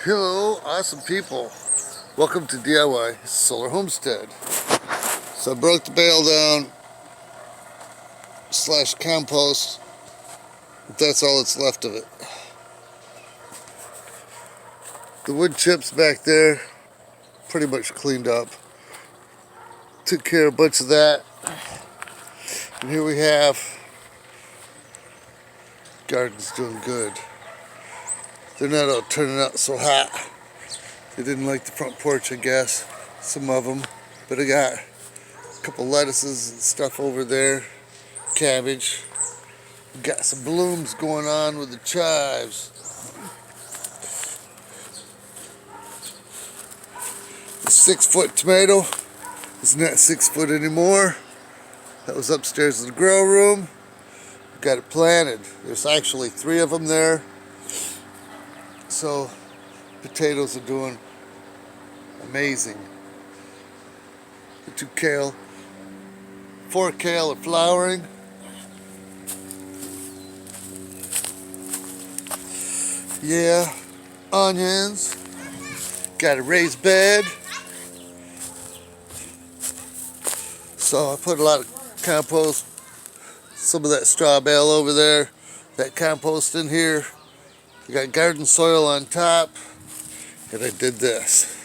Hello, awesome people. Welcome to DIY Solar Homestead. So I broke the bale down / compost. That's all that's left of it. The wood chips back there, pretty much cleaned up. Took care of a bunch of that. And here we have garden's doing good. They're not all turning out so hot. They didn't like the front porch, I guess. Some of them. But I got a couple lettuces and stuff over there. Cabbage. Got some blooms going on with the chives. The 6-foot tomato is not 6 foot anymore. That was upstairs in the grow room. Got it planted. There's actually 3 of them there. So potatoes are doing amazing. The 2 kale, 4 kale are flowering. Yeah, onions. Got a raised bed. So I put a lot of compost, some of that straw bale over there, that compost in here. I got garden soil on top, and I did this.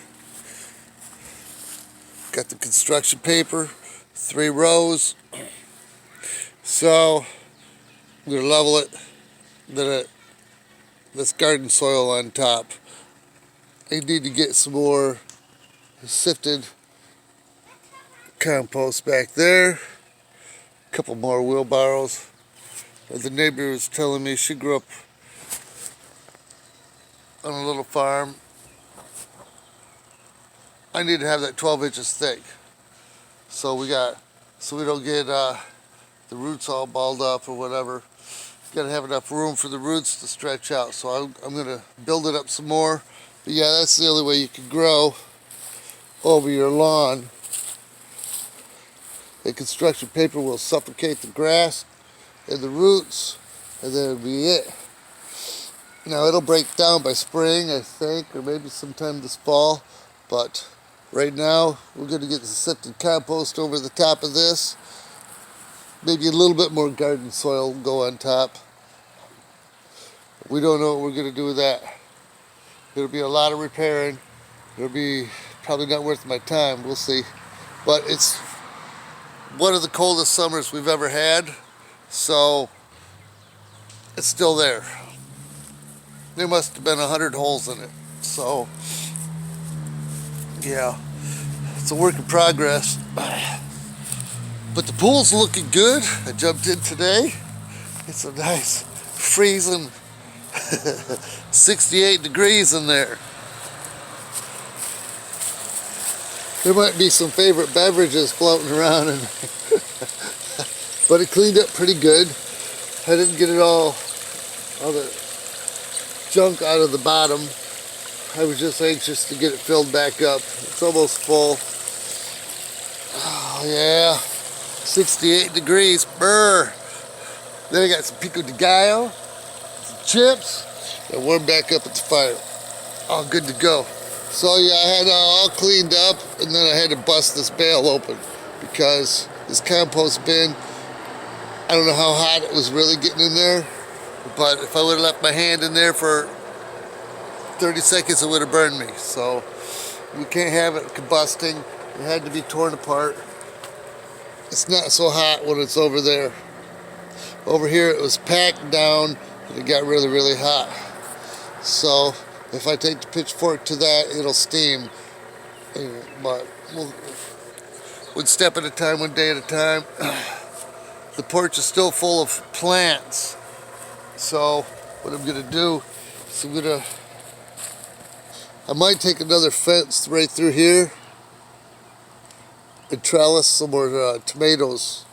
Got the construction paper, 3 rows. So I'm gonna level it, then this garden soil on top. I need to get some more sifted compost back there. A couple more wheelbarrows. The neighbor was telling me she grew up on a little farm. I need to have that 12 inches thick. So we don't get the roots all balled up or whatever. Got to have enough room for the roots to stretch out. So I'm going to build it up some more. But yeah, that's the only way you can grow over your lawn. The construction paper will suffocate the grass and the roots, and then it'll be it. Now it'll break down by spring, I think, or maybe sometime this fall. But right now, we're going to get the sifted compost over the top of this. Maybe a little bit more garden soil will go on top. We don't know what we're going to do with that. It'll be a lot of repairing. It'll be probably not worth my time. We'll see. But it's one of the coldest summers we've ever had. So it's still there. There must have been 100 holes in it. So yeah, it's a work in progress. But the pool's looking good. I jumped in today. It's a nice freezing 68 degrees in there. There might be some favorite beverages floating around, but it cleaned up pretty good. I didn't get all the junk out of the bottom. I was just anxious to get it filled back up. It's almost full. Oh yeah, 68 degrees, brr. Then I got some pico de gallo, some chips, and warm back up at the fire. All good to go. So yeah, I had it all cleaned up, and then I had to bust this bale open because this compost bin, I don't know how hot it was really getting in there, but if I would have left my hand in there for 30 seconds, it would have burned me. So we can't have it combusting. It had to be torn apart. It's not so hot when it's over there. Over here it was packed down and it got really, really hot. So if I take the pitchfork to that, it'll steam. But one step at a time, one day at a time. The porch is still full of plants. So what I'm gonna do is I might take another fence right through here and trellis some more tomatoes.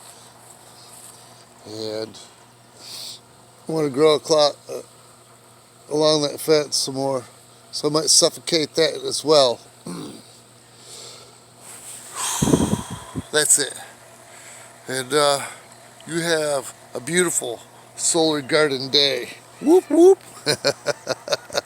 And I want to grow along that fence some more. So I might suffocate that as well. That's it. And you have a beautiful solar garden day. Whoop whoop.